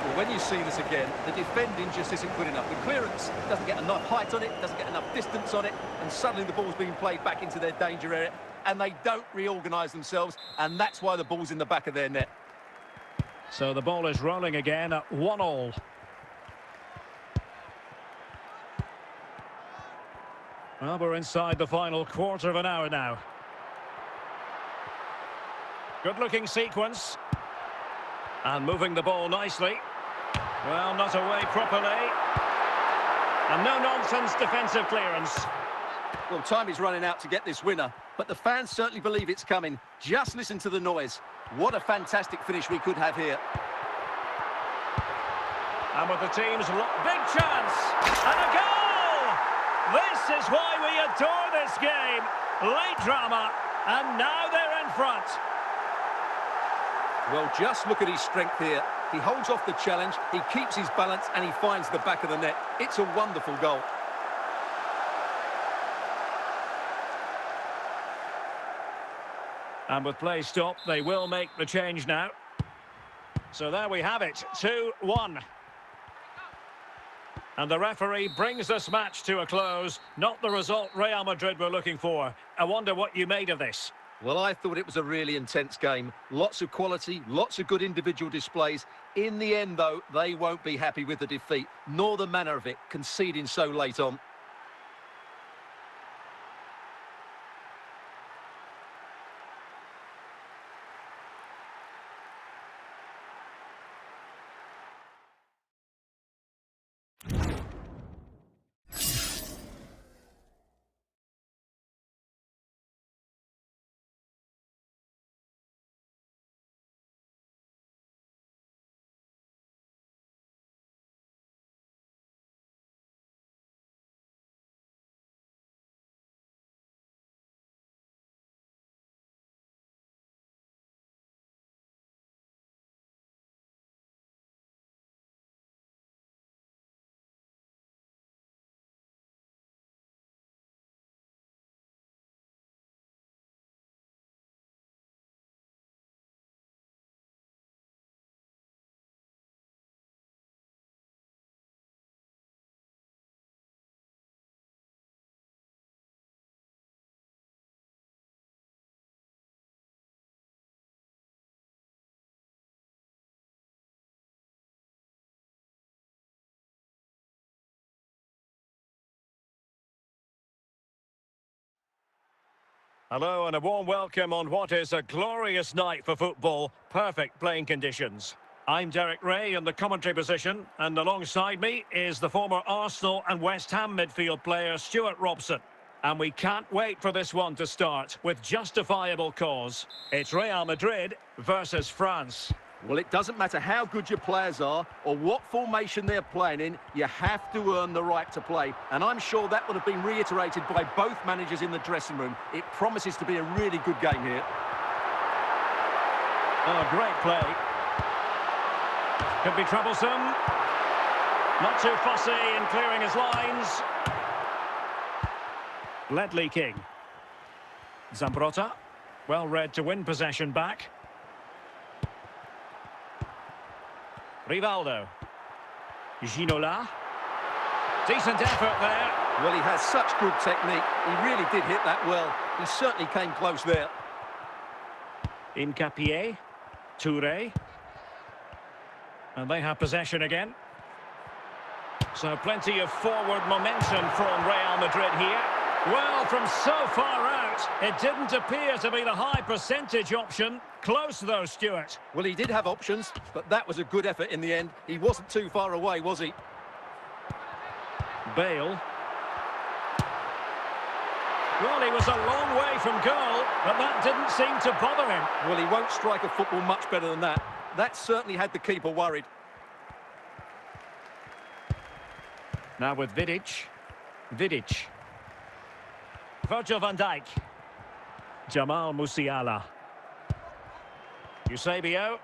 Well, when you see this again, the defending just isn't good enough. The clearance doesn't get enough height on it, doesn't get enough distance on it, and suddenly the ball's being played back into their danger area, and they don't reorganise themselves, and that's why the ball's in the back of their net. So the ball is rolling again at 1-1. Well, we're inside the final quarter of an hour now. Good-looking sequence. And moving the ball nicely. Well, not away properly. And no-nonsense defensive clearance. Well, time is running out to get this winner, but the fans certainly believe it's coming. Just listen to the noise. What a fantastic finish we could have here. And with the team's big chance. And a goal! This is why we adore this game. Late drama, and now they're in front. Well, just look at his strength here. He holds off the challenge, he keeps his balance, and he finds the back of the net. It's a wonderful goal. And with play stopped, they will make the change now. So there we have it, 2-1. And the referee brings this match to a close. Not the result Real Madrid were looking for. I wonder what you made of this. Well, I thought it was a really intense game. Lots of quality, lots of good individual displays. In the end, though, they won't be happy with the defeat, nor the manner of it, conceding so late on. Hello and a warm welcome on what is a glorious night for football. Perfect playing conditions. I'm Derek Ray in the commentary position, and alongside me is the former Arsenal and West Ham midfield player Stuart Robson. And we can't wait for this one to start with justifiable cause. It's Real Madrid versus France. Well, it doesn't matter how good your players are or what formation they're playing in, you have to earn the right to play. And I'm sure that would have been reiterated by both managers in the dressing room. It promises to be a really good game here. Oh, great play. Could be troublesome. Not too fussy in clearing his lines. Ledley King. Zambrotta. Well read to win possession back. Rivaldo. Ginola. Decent effort there. Well, he has such good technique. He really did hit that well. He certainly came close there. Incapié. Touré. And they have possession again. So plenty of forward momentum from Real Madrid here. Well, from so far out, it didn't appear to be the high percentage option. Close though, Stuart. Well, he did have options, but that was a good effort in the end. He wasn't too far away, was he? Bale. Well, he was a long way from goal, but that didn't seem to bother him. Well, he won't strike a football much better than that. That certainly had the keeper worried. Now with Vidic. Vidic. Virgil van Dijk. Jamal Musiala. Eusebio.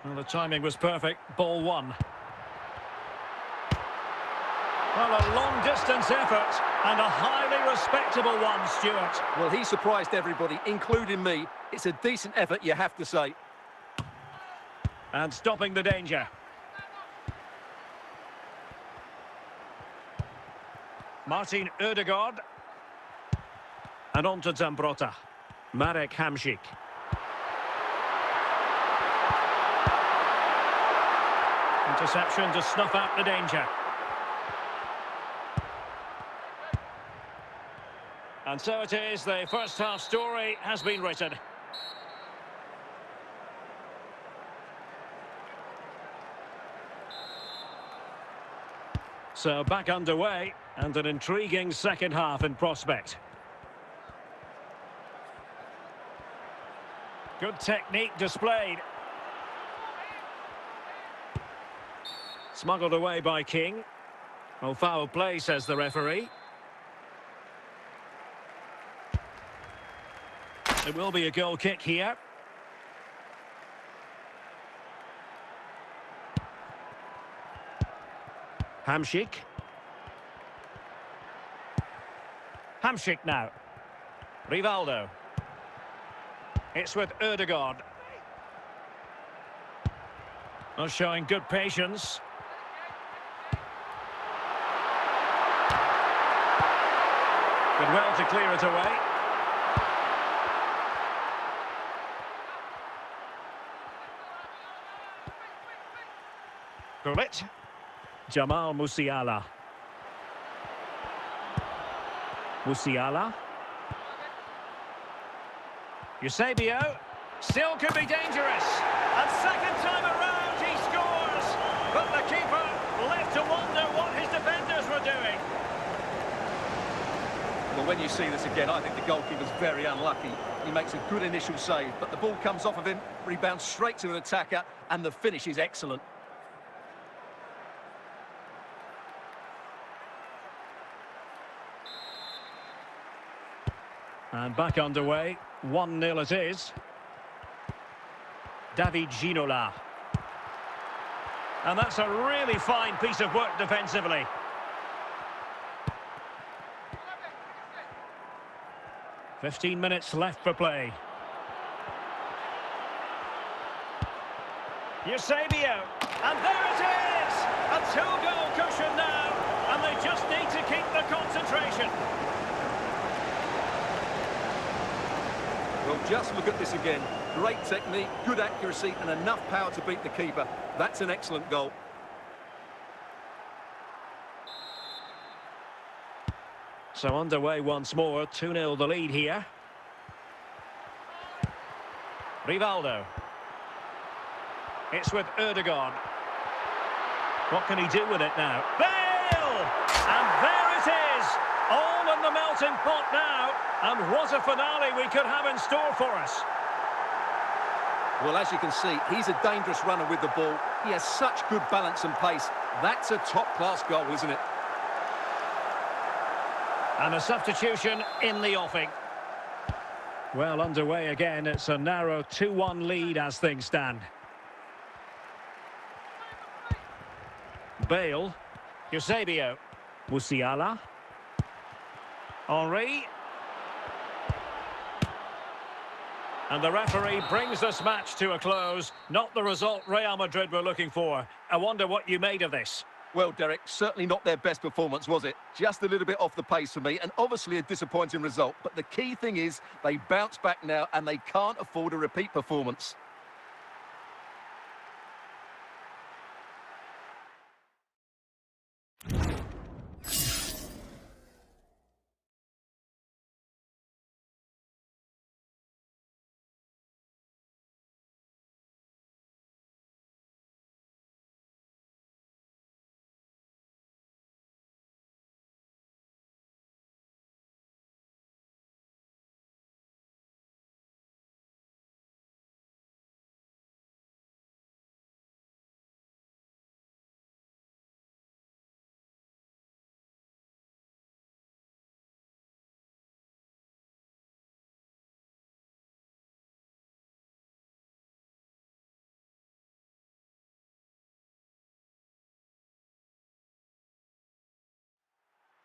Well, the timing was perfect. Ball one. Well, a long-distance effort and a highly respectable one, Stuart. Well, he surprised everybody, including me. It's a decent effort, you have to say. And stopping the danger. Martin Ødegaard. And on to Zambrotta. Marek Hamšík. Interception to snuff out the danger. And so it is, the first half story has been written. So back underway, and an intriguing second half in prospect. Good technique displayed. Smuggled away by King. Well, foul play, says the referee. It will be a goal kick here. Hamšík. Hamšík now. Rivaldo. It's with Ødegaard. Not showing good patience. Did well to clear it away. Gullit. Jamal Musiala. Musiala. Eusebio. Still could be dangerous. And second time around he scores. But the keeper left to wonder what his defenders were doing. Well, when you see this again, I think the goalkeeper's very unlucky. He makes a good initial save, but the ball comes off of him, rebounds straight to an attacker, and the finish is excellent. And back underway. 1-0 it is. David Ginola. And that's a really fine piece of work defensively. "15 minutes left for play. Eusebio. And there it is! A two-goal cushion now. And they just need to keep the concentration. Well, just look at this again. Great technique, good accuracy, and enough power to beat the keeper. That's an excellent goal. So underway once more. 2-0 the lead here. Rivaldo. It's with Ødegaard. What can he do with it now? Bale! And there it is! All in the melting pot now. And what a finale we could have in store for us. Well, as you can see, he's a dangerous runner with the ball. He has such good balance and pace. That's a top-class goal, isn't it? And a substitution in the offing. Well, underway again. It's a narrow 2-1 lead as things stand. Bale. Eusebio. Musiala. Henry. And the referee brings this match to a close. Not the result Real Madrid were looking for. I wonder what you made of this. Well, Derek, certainly not their best performance, was it? Just a little bit off the pace for me, and obviously a disappointing result. But the key thing is they bounce back now, and they can't afford a repeat performance.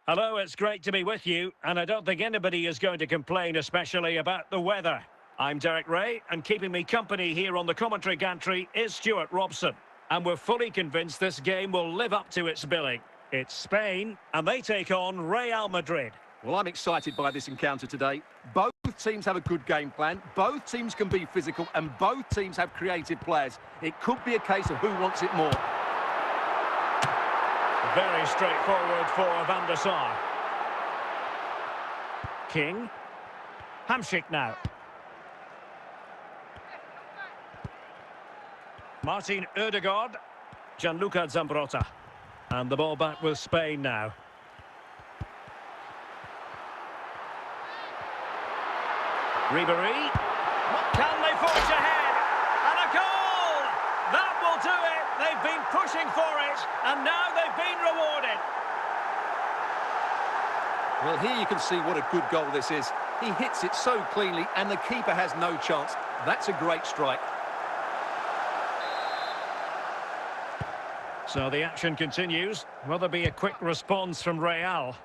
Hello, it's great to be with you, and I don't think anybody is going to complain, especially about the weather. I'm Derek Ray, and keeping me company here on the commentary gantry is Stuart Robson. And we're fully convinced this game will live up to its billing. It's Spain, and they take on Real Madrid. Well, I'm excited by this encounter today. Both teams have a good game plan, both teams can be physical, and both teams have creative players. It could be a case of who wants it more. Very straightforward for Van der Sar. King. Hamšík now. Martin Ødegaard. Gianluca Zambrotta. And the ball back with Spain now. Ribéry. Can they forge ahead? And a goal! That will do it! They've been pushing for it, and now they've been rewarded. Well, here you can see what a good goal this is. He hits it so cleanly and the keeper has no chance. That's a great strike. So the action continues. Will there be a quick response from Real?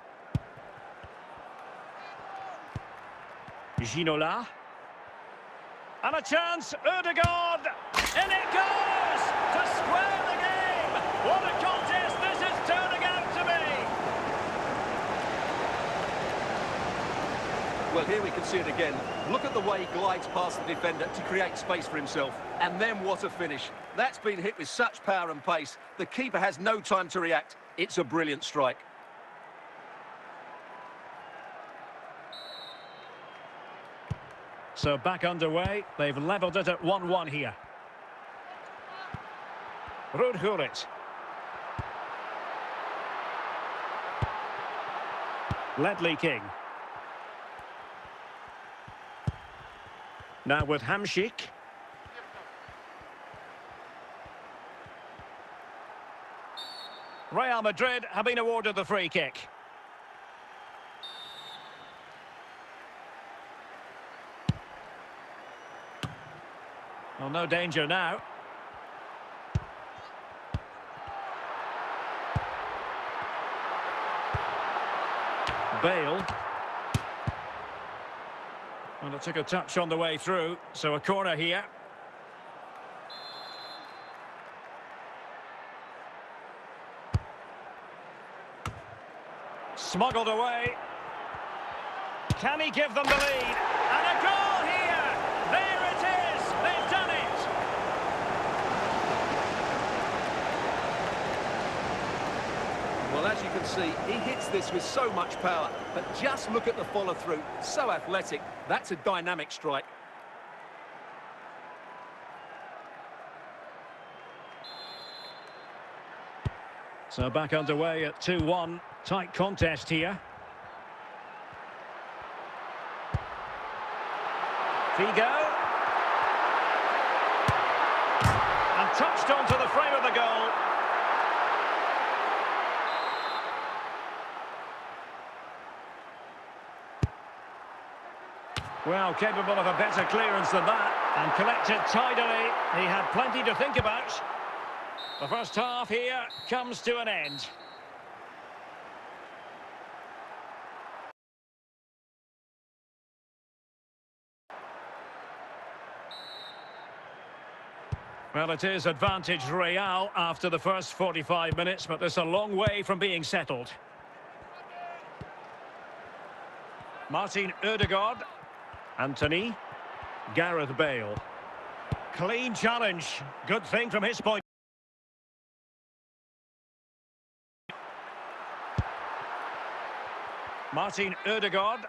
Ginola. And a chance, Ødegaard. In it goes to square the game. What a contest this is turning out to be. Well, here we can see it again. Look at the way he glides past the defender to create space for himself. And then what a finish. That's been hit with such power and pace. The keeper has no time to react. It's a brilliant strike. So back underway. They've levelled it at 1-1 here. Rudhurit. Ledley King. Now with Hamšík. Real Madrid have been awarded the free kick. Well, no danger now. Bale. Well, it took a touch on the way through, so a corner here. Smuggled away. Can he give them the lead? And a goal here! There it is! They've done it! Well, as you can see, he hits this with so much power. But just look at the follow-through. So athletic. That's a dynamic strike. So back underway at 2-1. Tight contest here. Figo. And touched onto the frame of the goal. Well, capable of a better clearance than that. And collected tidily. He had plenty to think about. The first half here comes to an end. Well, it is advantage Real after the first 45 minutes, but there's a long way from being settled. Martin Ødegaard. Anthony. Gareth Bale. Clean challenge. Good thing from his point. Martin Ødegaard.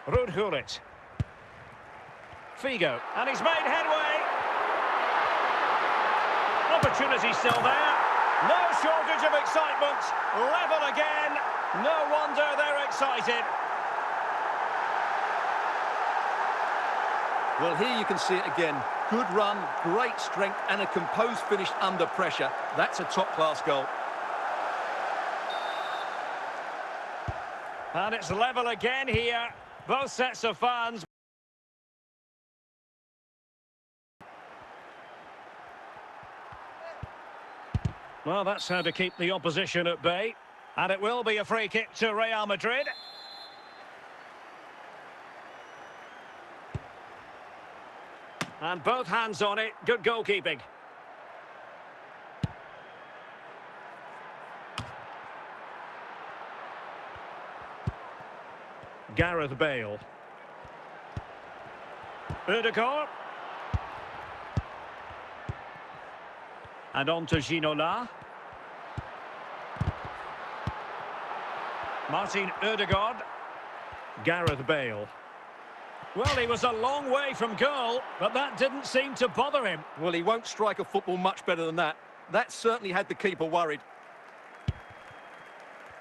Rudhurit. Figo, and he's made headway. Opportunity still there. No shortage of excitement. Level again. No wonder they're excited. Well, here you can see it again. Good run, great strength, and a composed finish under pressure. That's a top-class goal. And it's level again here. Both sets of fans. Well, that's how to keep the opposition at bay. And it will be a free kick to Real Madrid. And both hands on it. Good goalkeeping. Gareth Bale. Ødegaard. And on to Ginola. Martin Ødegaard. Gareth Bale. Well, he was a long way from goal, but that didn't seem to bother him. Well, he won't strike a football much better than that. That certainly had the keeper worried.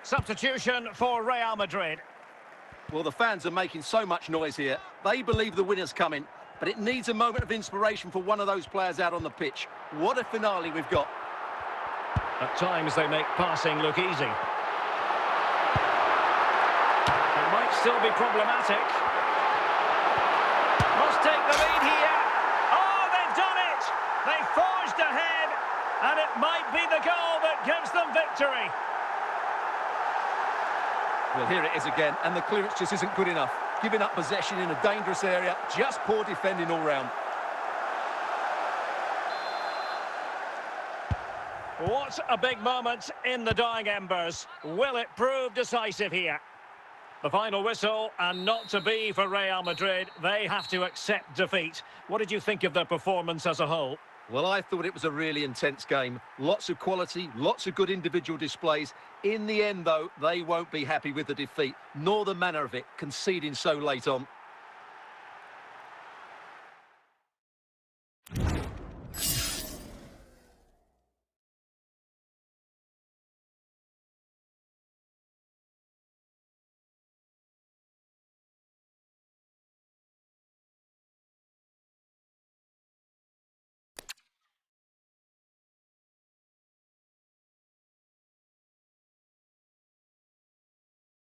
Substitution for Real Madrid. Well, the fans are making so much noise here. They believe the winner's coming, but it needs a moment of inspiration for one of those players out on the pitch. What a finale we've got. At times they make passing look easy. still be problematic. Must take the lead here. Oh, they've done it! They forged ahead, and it might be the goal that gives them victory. Well, here it is again, and the clearance just isn't good enough. Giving up possession in a dangerous area, just poor defending all round. What a big moment in the dying embers. Will it prove decisive here? The final whistle, and not to be for Real Madrid. They have to accept defeat. What did you think of their performance as a whole? Well, I thought it was a really intense game. Lots of quality, lots of good individual displays. In the end, though, they won't be happy with the defeat, nor the manner of it, conceding so late on.